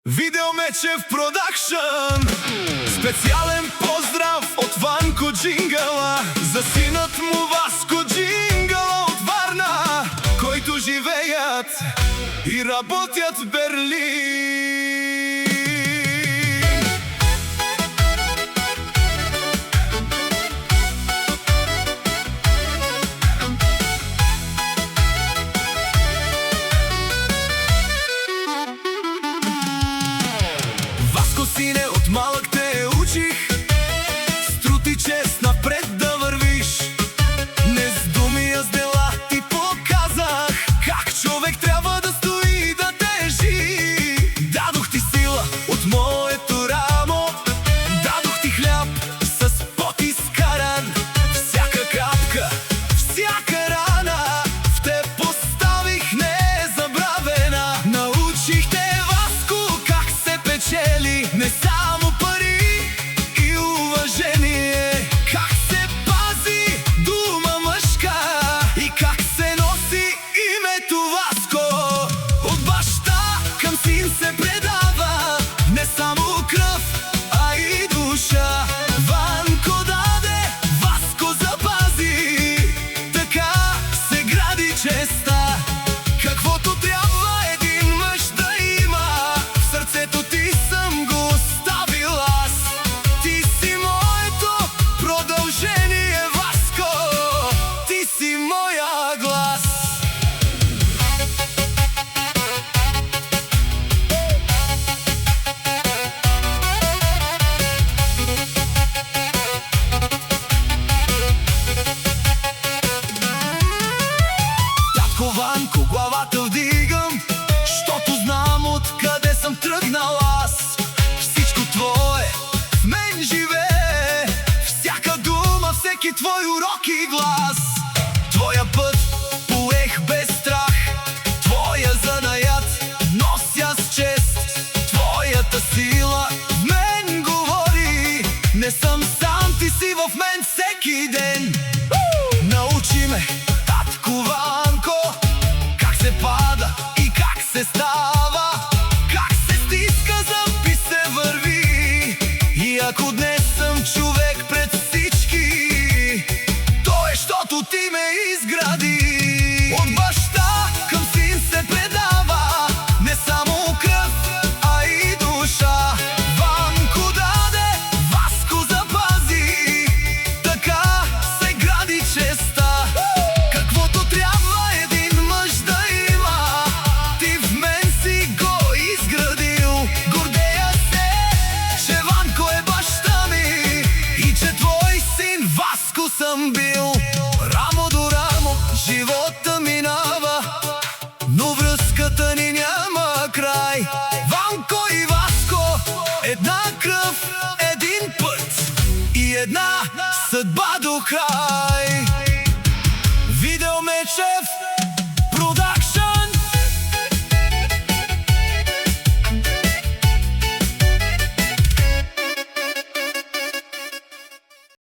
Видеомечев продакшън. Специален поздрав от Ванко Джингъла за синът му Васко Джингъла от Варна, който живеят и работят в Берлин. Васко, сине, от малък те учих с труд и чест напред да вървиш. Не с думи, а с дела ти показах как човек трябва да стои и да тежи. Дадох ти сила от моето рамо, дадох ти хляб с пот изкаран. Всяка капка, всяка рана в те поставих незабравена. Научих те, Васко, как се печели не само пари и уважение, как се пази дума мъжка и как се носи името Васко. От баща към син се предава не само кръв, а и душа. Ванко даде, Васко запази, така се гради честа. Каквото трябва един мъж да има, в сърцето ти съм го оставил аз. Ти си моето продължение, Васко, ти си моя глас. Татко Ванко, главата вдигам, щото знам откъде съм тръгнал аз. Всичко твое в мен живее, всяка дума, всеки твой урок и глас. Твоя път поех без страх, твоя занаят нося с чест. Твоята сила в мен говори, не съм сам, ти си в мен всеки ден. Научи ме, татко Ванко, как се пада и как се става, как се стиска зъб и се върви. И ако днес съм човек пред всички, то е щото ти ме изгради. От баща към син се предава не само кръв, а и душа. Ванко даде, Васко запази, така се гради честа. Каквото трябва един мъж да има, ти в мен си го изградил. Гордея се, че Ванко е баща ми и че твой син Васко съм бил. Рамо до рамо живота минава, но връзката ни няма край. Ванко и Васко, една кръв, един път и една съдба до край. Видеомечев